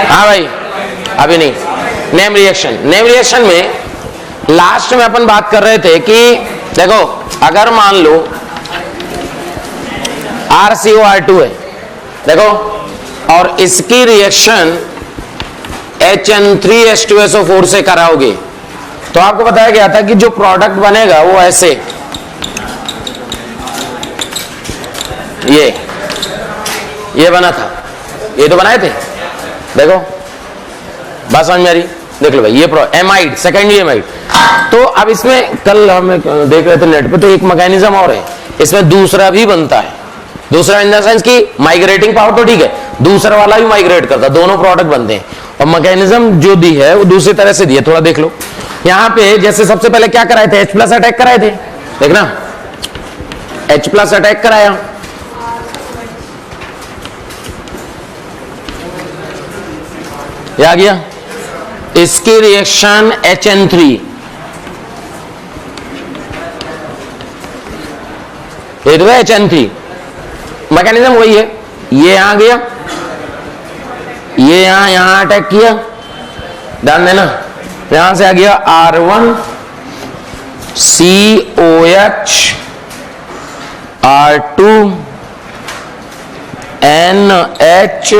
हाँ भाई, अभी नहीं। नेम रिएक्शन, नेम रिएक्शन में लास्ट में अपन बात कर रहे थे कि देखो अगर मान लो RCOR2 है, देखो, और इसकी रिएक्शन HN3H2SO4 से कराओगे तो आपको बताया गया था कि जो प्रोडक्ट बनेगा वो ऐसे, ये बना था, ये तो बनाए थे, देखो बात समझ में आ रही? देख लो भाई, ये एमाइड, सेकेंडरी एमाइड। तो अब इसमें कल हम देख रहे थे नेट पे, तो एक मैकेनिज्म और है, इसमें दूसरा भी बनता है। दूसरा इन द सेंस की माइग्रेटिंग पावर तो ठीक है, दूसरा वाला भी माइग्रेट करता है, दोनों प्रोडक्ट बनते हैं। और मैकेनिज्म जो दी है वो दूसरी तरह से दी है, थोड़ा देख लो। यहां पे जैसे सबसे पहले क्या कराए थे, H+ अटैक कराए थे, देखना H+ अटैक कराया, ये आ गया, इसकी रिएक्शन HN3, ये तो है HN3, मैकेनिज्म वही है। ये यहां गया, ये यहां अटैक किया, ध्यान देना, यहां से आ गया R1 COH R2 NH,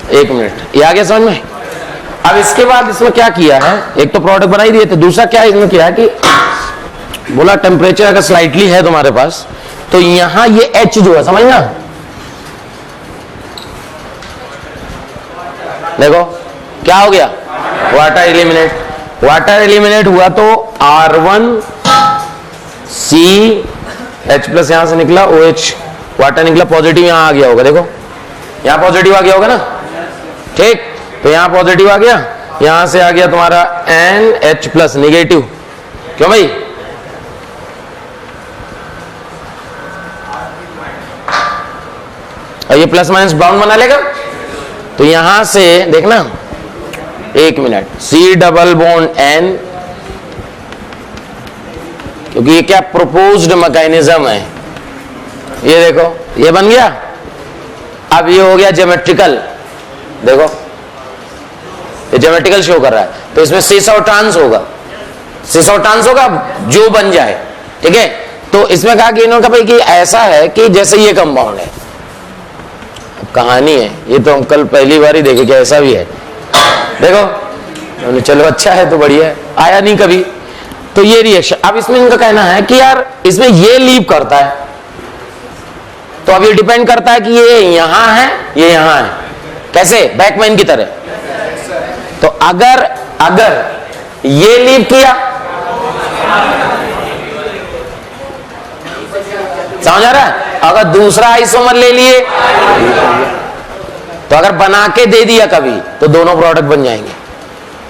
एक मिनट, ये आ गया समझ में? अब इसके बाद इसमें क्या किया है, एक तो प्रोडक्ट बना ही दिए थे, दूसरा क्या इसमें किया है कि बोला टेम्परेचर अगर स्लाइटली है तुम्हारे पास तो यहां ये H जो है, समझना, देखो क्या हो गया, वाटर एलिमिनेट, वाटर एलिमिनेट हुआ तो R1 CH+ यहां से निकला, OH वाटर निकला, पॉजिटिव यहां आ गया होगा, देखो यहां पॉजिटिव आ गया होगा ना, ठीक, तो यहां पॉजिटिव आ गया, यहां से आ गया तुम्हारा NH+ निगेटिव, क्यों भाई? और ये प्लस माइनस बाउंड बना लेगा, तो यहां से देखना, एक मिनट, C∩N, क्योंकि ये क्या प्रोपोज्ड मैकेनिज्म है, ये देखो ये बन गया। अब ये हो गया ज्योमेट्रिकल, देखो ये ज्योमेट्रिकल शो कर रहा है, तो इसमें सिस और ट्रांस होगा, सिस और ट्रांस होगा जो बन जाए, ठीक है। तो इसमें कहा कि इन्होंने कहा भाई कि ऐसा है कि जैसे ये कंपाउंड है, कहानी है, ये तो हम कल पहली बार ही देखे कि ऐसा भी है, देखो चलो अच्छा है, तो बढ़िया है, आया नहीं कभी। तो ये रिएक्शन, अब इसमें इनका कहना है कि यार इसमें ये लीव करता है, तो अब ये डिपेंड करता है कि ये यहां है, ये यहां है, कैसे, बैकमैन की तरह। तो अगर ये लीव किया, समझ आ रहा है? अगर दूसरा आइसोमर ले लिए, तो अगर बना के दे दिया कभी, तो दोनों प्रोडक्ट बन जाएंगे,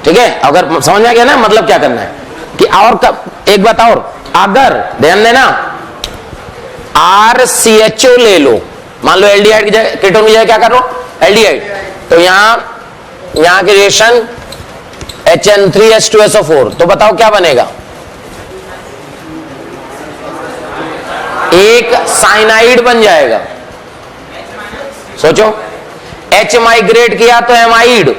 ठीक है। अगर समझ में आ गया ना मतलब क्या करना है कि, और एक बात और, अगर ध्यान देना RCHO ले लो, मान लो एल्डिहाइड की जगह, कीटोन की जगह क्या कर लो, एल्डिहाइड, तो यहां की रिएक्शन HN3H2SO4, तो बताओ क्या बनेगा, एक साइनाइड बन जाएगा। सोचो, H माइग्रेट किया तो एमाइड,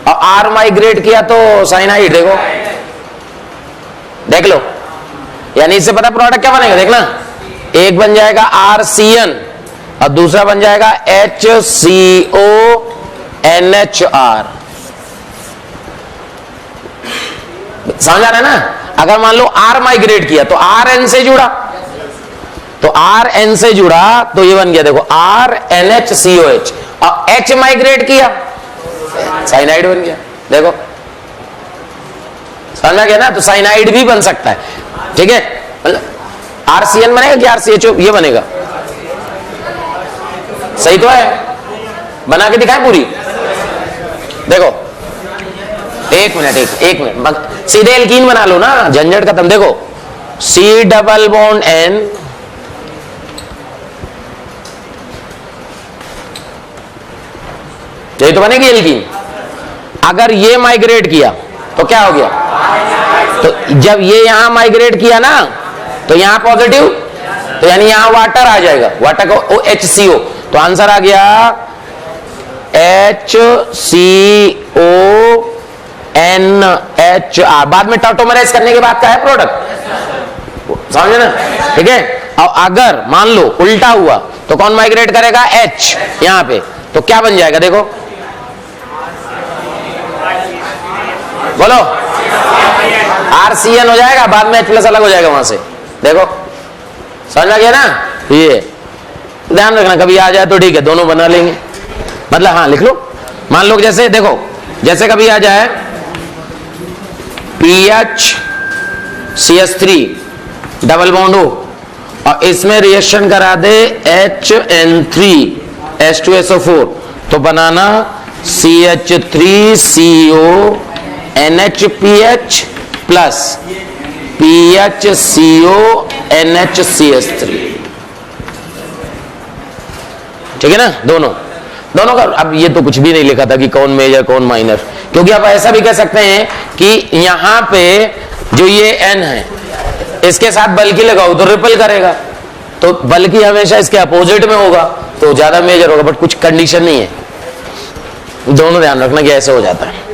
और R माइग्रेट किया तो साइनाइड, देखो देख लो, यानी इससे पता प्रोडक्ट क्या बनेगा, देखना, एक बन जाएगा RCN और दूसरा बन जाएगा HCONHR, समझ आ रहा है ना? अगर मान लो R माइग्रेट किया तो RN से जुड़ा, तो RN से जुड़ा तो ये बन गया, देखो RNHCOH, और H माइग्रेट किया साइनाइड बन गया, देखो समझ गया ना? तो साइनाइड भी बन सकता है, ठीक है। RCN बनेगा कि RCHO, ये बनेगा, सही तो है, बना के दिखाएं पूरी, देखो एक मिनट, सीधे एल्कीन बना लो ना, झंझट खत्म। देखो C∩N, यही तो बनेगी एल्कीन। अगर ये माइग्रेट किया तो क्या हो गया, तो जब ये यहां माइग्रेट किया ना, तो यहां पॉजिटिव तो यानी यहां वाटर आ जाएगा, वाटर को OHCO, तो आंसर आ गया HCONHR। बाद में टॉटोमराइज करने के बाद का है प्रोडक्ट, समझे ना? ठीक है। और अगर मान लो उल्टा हुआ तो कौन माइग्रेट करेगा? H यहां पे, तो क्या बन जाएगा? देखो बोलो, RCN हो जाएगा, बाद में H प्लस अलग हो जाएगा वहां से। देखो समझ आ गया ना? ये ध्यान रखना, कभी आ जाए तो ठीक है, दोनों बना लेंगे, मतलब हाँ लिख लो। मान लो जैसे देखो, जैसे कभी आ जाए PHCH3 डबल बॉन्ड हो और इसमें रिएक्शन करा दे HN3H2SO4, तो बनाना CH3CONHPH प्लस PHCONHCH3, ठीक है ना? दोनों का। अब ये तो कुछ भी नहीं लिखा था कि कौन मेजर कौन माइनर, क्योंकि आप ऐसा भी कह सकते हैं कि यहां पे जो ये N है इसके साथ बल्कि लगाओ तो रिपल करेगा, तो बल्कि हमेशा इसके अपोजिट में होगा तो ज्यादा मेजर होगा, बट कुछ कंडीशन नहीं है। दोनों ध्यान रखना कि ऐसे हो जाता है।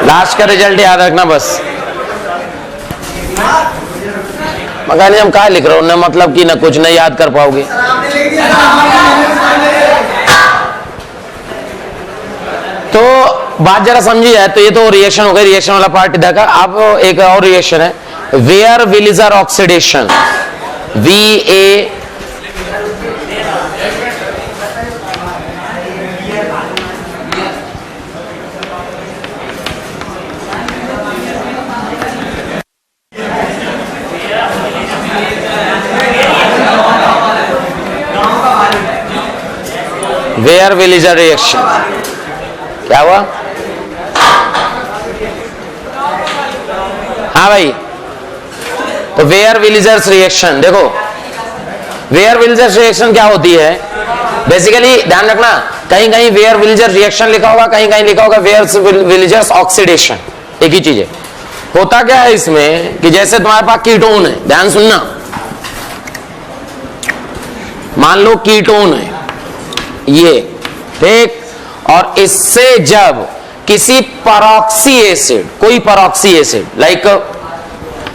लास्ट का रिजल्ट याद रखना बस। मगर हम कहा लिख रहे हो, न मतलब कि न कुछ नहीं याद कर पाओगे। तो बात जरा समझी जाए तो ये तो रिएक्शन हो गई, रिएक्शन वाला पार्ट इधर का। अब एक और रिएक्शन है, Baeyer Villiger oxidation, VA Baeyer Villiger reaction, क्या हुआ? हाँ भाई, तो वेयर विलिजर्स रिएक्शन, देखो वेयर विलिजर्स रिएक्शन क्या होती है? बेसिकली ध्यान रखना, कहीं कहीं वेयर विलिजर रिएक्शन लिखा होगा, कहीं कहीं लिखा होगा वेयर विलिजर्स ऑक्सीडेशन, एक ही चीज है। होता क्या है इसमें कि जैसे तुम्हारे पास कीटोन है, ध्यान सुनना, मान लो कीटोन है ये, ठीक, और इससे जब किसी परऑक्सी एसिड, कोई परऑक्सी एसिड लाइक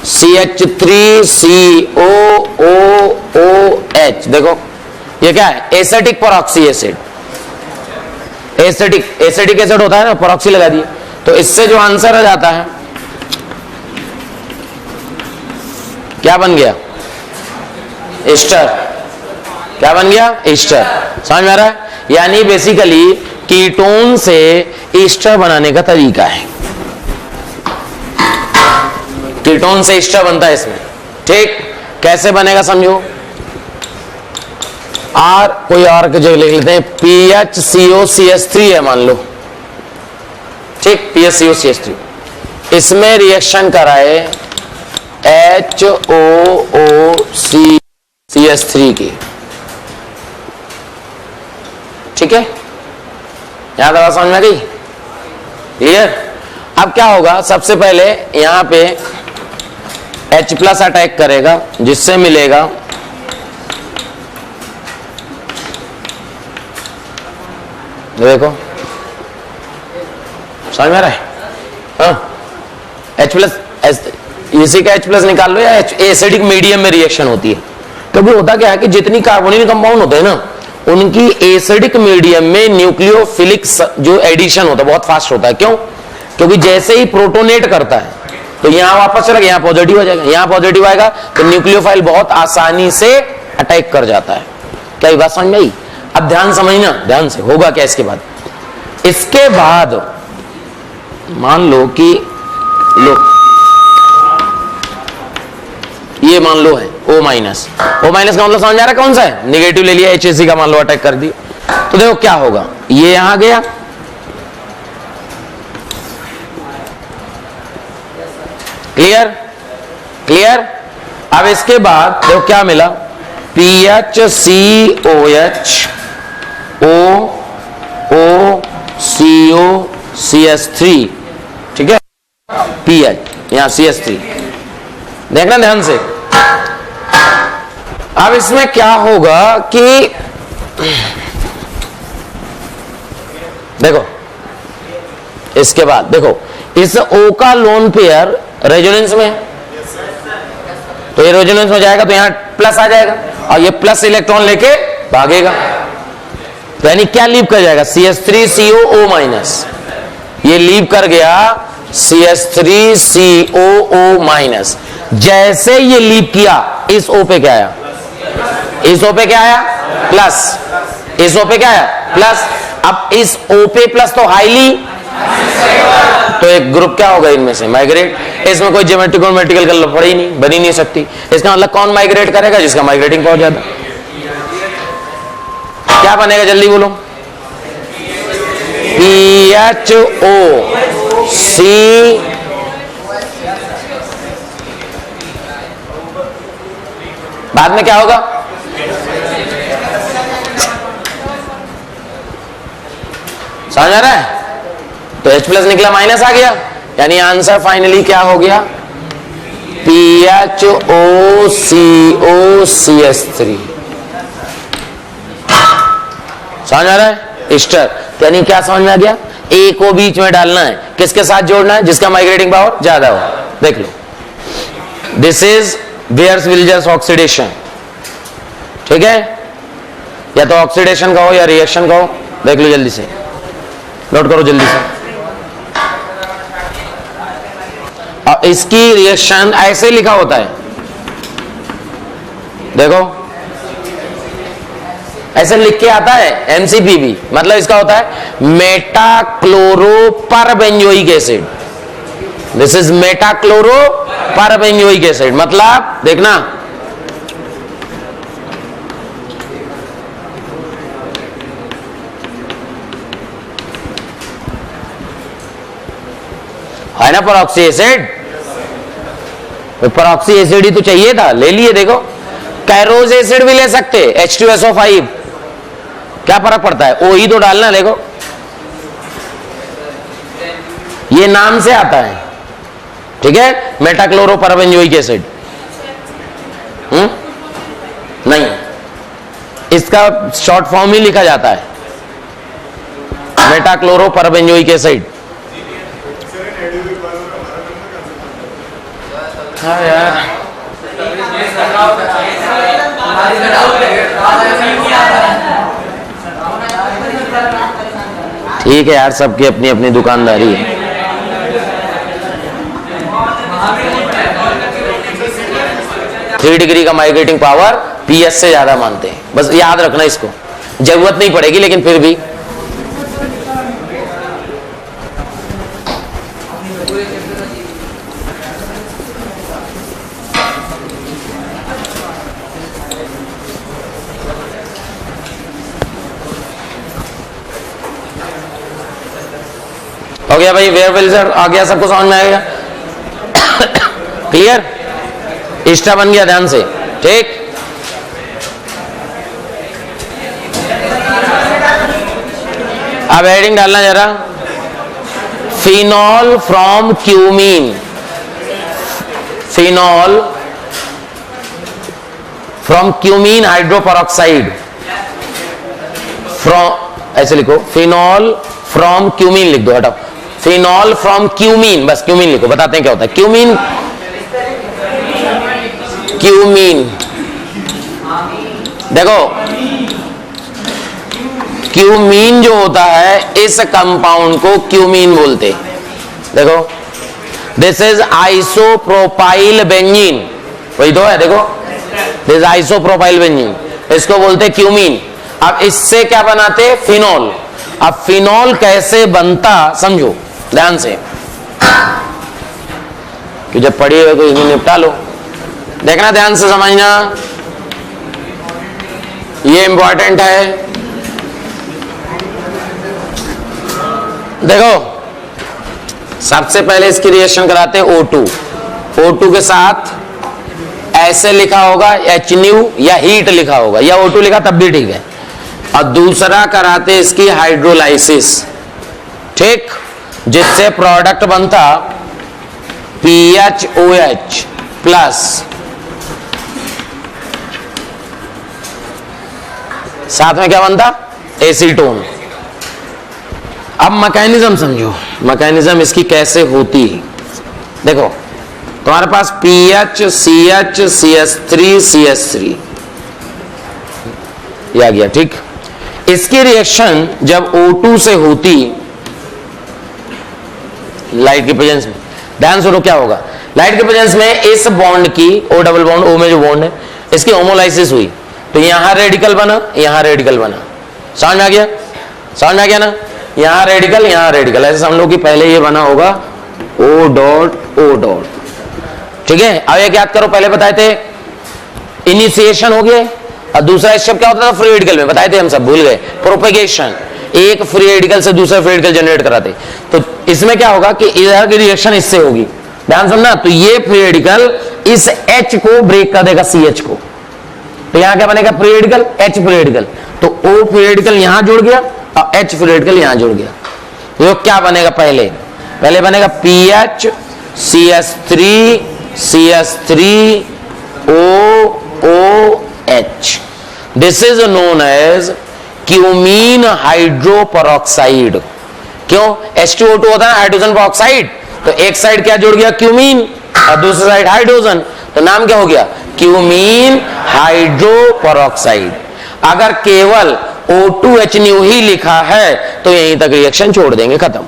CH3COOOH, देखो ये क्या है? एसिडिक परऑक्सी एसिड, एसिडिक एसिड होता है ना, परऑक्सी लगा दिए, तो इससे जो आंसर आ जाता है क्या बन गया? एस्टर। क्या बन गया? एस्टर। समझ में आ रहा है? यानी बेसिकली कीटोन से एस्टर बनाने का तरीका है, कीटोन से एस्टर बनता है इसमें, ठीक। कैसे बनेगा समझो, कोई और की जगह लिख लेते हैं, PHCOCH3 है मान लो, ठीक, PHCOCH3, इसमें रिएक्शन कराए HOOCH3 की, ठीक है? यहां तक समझ में आ गई? क्लियर? अब क्या होगा, सबसे पहले यहां पे H प्लस अटैक करेगा, जिससे मिलेगा देखो, समझ में आ रहा है? हाँ, H प्लस, इसी का H प्लस निकाल लो, या एसिडिक मीडियम में रिएक्शन होती है। क्योंकि होता क्या है कि जितनी कार्बोनिल कंपाउंड होते हैं ना, उनकी एसिडिक मीडियम में न्यूक्लियोफिलिक जो एडिशन होता है बहुत फास्ट होता है। क्यों? क्योंकि जैसे ही प्रोटोनेट करता है तो यहां वापस चला गया, यहां पॉजिटिव हो जाएगा, यहां पॉजिटिव आएगा, तो न्यूक्लियोफाइल बहुत आसानी से अटैक कर जाता है। क्या ये बात समझ में आई? अब ध्यान समझना, ध्यान से होगा क्या इसके बाद। इसके बाद मान लो कि लो ये मान लो है O माइनस, O माइनस का मतलब समझ आ रहा है कौन सा है? निगेटिव ले लिया, HAC का मान लो अटैक कर दिया, तो देखो क्या होगा, ये यहां गया, क्लियर? क्लियर? अब इसके बाद देखो क्या मिला, PHCOH OOCOCH3, ठीक है, PH यहां CH3, देखना ध्यान से। अब इसमें क्या होगा कि देखो, इसके बाद देखो, इस O का लोन पेयर रेजोनेंस में है, तो ये रेजोनेंस में जाएगा तो यहां प्लस आ जाएगा और ये प्लस इलेक्ट्रॉन लेके भागेगा, तो यानी क्या लीव कर जाएगा, CH3COO माइनस, ये लीव कर गया CH3COO माइनस। जैसे ये लीव किया इस O पे क्या आया, इस O पे क्या आया प्लस, इस O पे क्या आया प्लस। अब इस O पे प्लस तो हाईली, तो एक ग्रुप क्या होगा इनमें से माइग्रेट, इसमें कोई ज्योमेट्रिक और मेट्रिकल का लफड़ा ही नहीं, बन ही नहीं सकती। इसका मतलब कौन माइग्रेट करेगा, जिसका माइग्रेटिंग पहुंच जाता। क्या बनेगा जल्दी बोलो, PHOC बाद में क्या होगा, समझ आ रहा है, तो H प्लस निकला माइनस आ गया, यानी आंसर फाइनली क्या हो गया, PHOCOCH3। समझ आ रहा है इस्टर, यानी क्या समझ में आ गया, A को बीच में डालना है, किसके साथ जोड़ना है, जिसका माइग्रेटिंग पावर ज्यादा हो। देख लो, दिस इज बेयर्स-विल्जर्स ऑक्सीडेशन, ठीक है, या तो ऑक्सीडेशन का हो या रिएक्शन का हो। देख लो जल्दी से, नोट करो जल्दी से। और इसकी रिएक्शन ऐसे लिखा होता है, देखो ऐसे लिख के आता है MCPB, मतलब इसका होता है meta-chloroperbenzoic acid. This is meta-chloroperbenzoic acid, मतलब देखना है ना परऑक्सी एसिड, परऑक्सी एसिड ही तो चाहिए था, ले लिए। देखो कैरोज एसिड भी ले सकते, H2SO5, क्या फर्क पड़ता है, ओ ही तो डालना। देखो ये नाम से आता है, ठीक है, मेटाक्लोरोपरबेंजोइक एसिड। नहीं, इसका शॉर्ट फॉर्म ही लिखा जाता है मेटाक्लोरोपरबेंजोइक एसिड। हाँ यार, ठीक है यार, सबकी अपनी अपनी दुकानदारी है। थ्री डिग्री का माइग्रेटिंग पावर PS से ज्यादा मानते हैं, बस याद रखना इसको, जरूरत नहीं पड़ेगी लेकिन फिर भी। हो गया भाई, वेयर-विल्जर आ गया, सबको समझ में आएगा, क्लियर, इष्टा बन गया, ध्यान से, ठीक। अब हेडिंग डालना जरा, phenol from cumene, phenol from cumene hydroperoxide, from, ऐसे लिखो, फिनॉल फ्रॉम क्यूमीन लिख दो, हटाओ, फिनॉल फ्रॉम क्यूमीन, बस क्यूमीन लिखो, बताते हैं क्या होता है क्यूमीन। क्यूमीन, देखो क्यूमीन जो होता है, इस कंपाउंड को क्यूमीन बोलते। देखो दिस इज आइसोप्रोपाइल बेंजीन, वही तो है, देखो दिस इज आइसोप्रोपाइल बेंजीन, इसको बोलते क्यूमीन। अब इससे क्या बनाते, फिनॉल। अब फिनॉल कैसे बनता समझो ध्यान से, कि जब पढ़ी हुए तो इसमें निपटा लो, देखना ध्यान से, समझना, ये इंपॉर्टेंट है। देखो सबसे पहले इसकी रिएक्शन कराते हैं O2, O2 के साथ ऐसे लिखा होगा HNu या हीट लिखा होगा या O2 लिखा तब भी ठीक है। और दूसरा कराते इसकी हाइड्रोलाइसिस, ठीक, जिससे प्रोडक्ट बनता PHOH प्लस, साथ में क्या बनता एसीटोन। अब मैकेनिज्म समझो, मैकेनिज्म इसकी कैसे होती है। देखो तुम्हारे पास PH CH CH3 CH3 ये आ गया, ठीक। इसकी रिएक्शन जब O2 से होती लाइट के प्रेजेंस में, ध्यान सुनो क्या होगा। लाइट के प्रेजेंस में इस बॉन्ड की O डबल बॉन्ड, O में जो बॉन्ड है इसकी होमोलाइसिस हुई, तो यहां रेडिकल बना, यहां रेडिकल बना। समझ में आ गया, समझ में आ गया ना, यहां रेडिकल यहां रेडिकल, ऐसे समझ लो कि पहले ये बना होगा O डॉट O डॉट, ठीक है। अब एक याद करो, पहले बताए थे इनिशिएशन हो गया, और दूसरा स्टेप क्या होता था फ्री रेडिकल में, बताए थे हम सब, भूल गए, प्रोपेगेशन, एक फ्री रेडिकल से दूसरा फ्री रेडिकल जनरेट कराते। तो इसमें क्या होगा कि इधर की रिएक्शन इससे होगी, ध्यान सुनना। तो ये फ्री रेडिकल इस H को ब्रेक कर देगा CH को, तो यहां क्या बनेगा free radical H free radical, तो O फ्री रेडिकल यहां जुड़ गया और H फ्री रेडिकल यहां जुड़ गया। तो क्या बनेगा, पहले बनेगा PH CH3 CH3 OOH, this is known as cumene hydroperoxide. क्यों, H2O2 होता है हाइड्रोजन परऑक्साइड, तो एक साइड क्या जुड़ गया क्यूमीन और दूसरी साइड हाइड्रोजन, तो नाम क्या हो गया क्यूमीन हाइड्रोपरऑक्साइड। अगर केवल O2HNu ही लिखा है तो यहीं तक रिएक्शन छोड़ देंगे, खत्म।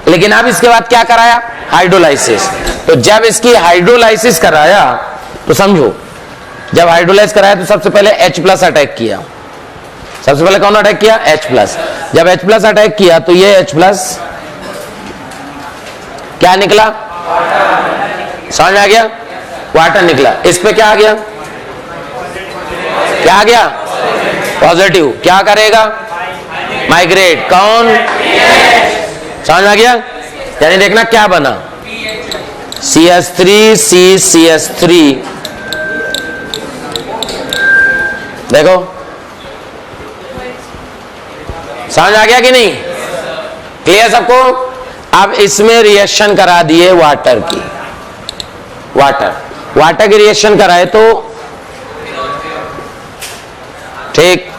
लेकिन अब इसके बाद क्या कराया, हाइड्रोलाइसिस। तो जब इसकी हाइड्रोलाइसिस कराया तो समझो, जब हाइड्रोलाइज कराया तो सबसे पहले H+ अटैक किया, सबसे पहले कौन अटैक किया H+। जब H+ अटैक किया तो ये H+ क्या निकला, समझ में आ गया, वाटर निकला। इस पे क्या आ गया, क्या आ गया पॉजिटिव, क्या करेगा माइग्रेट, कौन, समझ में आ गया। यानी देखना क्या बना CH3 CH3, देखो समझ आ गया कि नहीं, क्लियर सबको। अब इसमें रिएक्शन करा दिए वाटर की, वाटर की रिएक्शन कराए तो ठीक,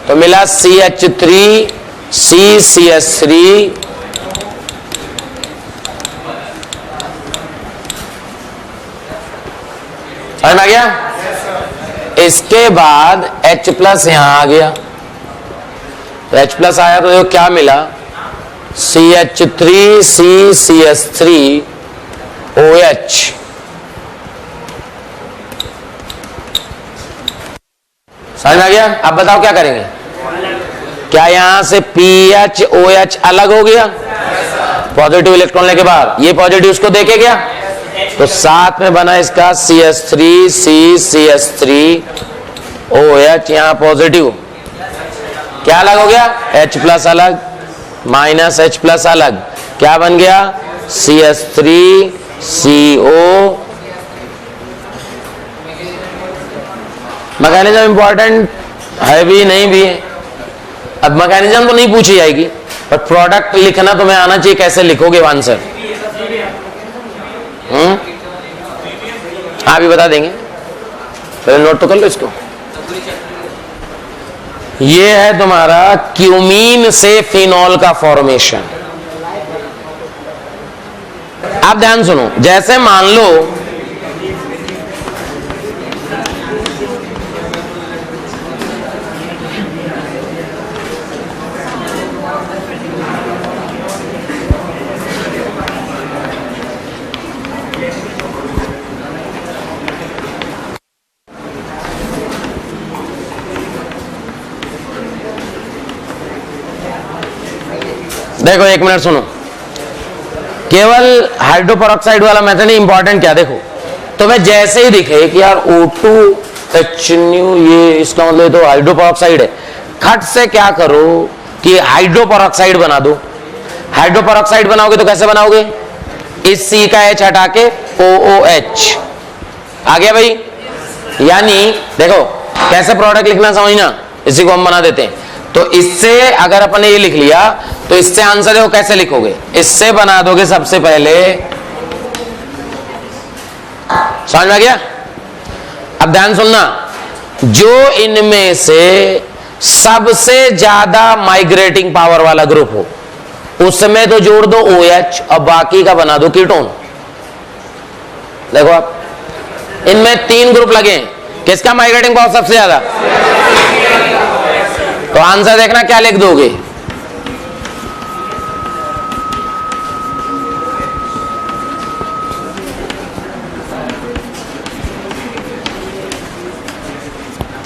तो मिला CH3 CCH3 समझ में आ गया। इसके बाद H+ यहां आ गया, तो H+ आया तो क्या मिला CH3 CCH3 OH, समझ में आ गया। अब बताओ क्या करेंगे, क्या यहां से PHOH अलग हो गया, पॉजिटिव इलेक्ट्रॉन लेके बाहर, ये पॉजिटिव उसको देके गया, तो साथ में बना इसका CH3 CCH3 OH, यहां पॉजिटिव, क्या अलग हो गया H+ अलग माइनस H+ अलग, क्या बन गया CH3 CO। मैकेनिज्म इंपॉर्टेंट है भी नहीं भी है। अब मैकेनिज्म तो नहीं पूछी जाएगी, पर प्रोडक्ट लिखना तुम्हें आना चाहिए, कैसे लिखोगे आंसर, हाँ भी बता देंगे, पहले नोट तो कर लो इसको। ये है तुम्हारा क्यूमीन से फिनॉल का फॉर्मेशन। आप ध्यान सुनो, जैसे मान लो देखो, एक मिनट सुनो, केवल हाइड्रोपरऑक्साइड वाला मेथड नहीं, इंपॉर्टेंट क्या, देखो तुम्हें जैसे ही दिखे कि यार O2HNu ये इसका मतलब तो हाइड्रोपरऑक्साइड है, खट से क्या करो कि हाइड्रोपरऑक्साइड बना दो। हाइड्रोपरऑक्साइड बनाओगे तो कैसे बनाओगे, इस C का H हटा के OOH आ गया भाई, यानी देखो कैसे प्रोडक्ट लिखना समझना, इसी को हम बना देते हैं। तो इससे अगर अपन ने ये लिख लिया तो इससे आंसर देखो कैसे लिखोगे, इससे बना दोगे सबसे पहले, समझ में आ गया। अब ध्यान सुनना, जो इनमें से सबसे ज्यादा माइग्रेटिंग पावर वाला ग्रुप हो उसमें तो जोड़ दो OH और बाकी का बना दो कीटोन। देखो आप, इनमें 3 ग्रुप लगे हैं, किसका माइग्रेटिंग पावर सबसे ज्यादा, तो आंसर देखना क्या लिख दोगे,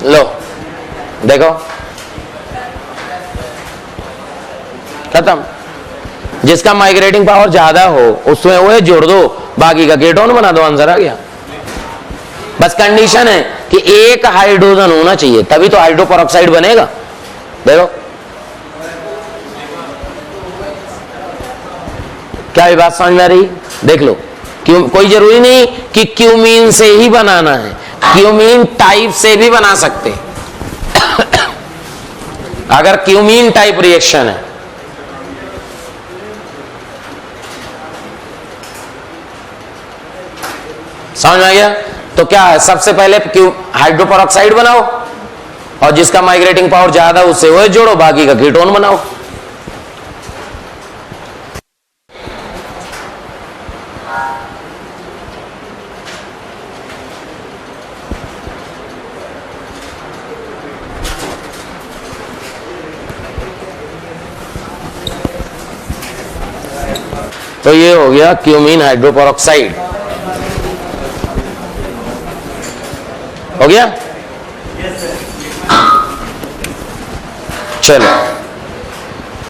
लो देखो खत्म। जिसका माइग्रेटिंग पावर ज्यादा हो उसमें वो जोड़ दो, बाकी का कीटोन बना दो, आंसर आ गया। बस कंडीशन है कि एक हाइड्रोजन होना चाहिए, तभी तो हाइड्रोपेरोक्साइड बनेगा। देखो क्या ये बात समझ में आ रही, देख लो। क्यों, कोई जरूरी नहीं कि क्यूमीन से ही बनाना है, क्यूमीन टाइप से भी बना सकते अगर क्यूमीन टाइप रिएक्शन है। समझ में आ गया। तो क्या है, सबसे पहले हाइड्रोपेरोक्साइड बनाओ और जिसका माइग्रेटिंग पावर ज्यादा उससे वो जोड़ो, बाकी का कीटोन बनाओ। तो ये हो गया क्यूमीन हाइड्रोपेरोक्साइड, हो गया। चलो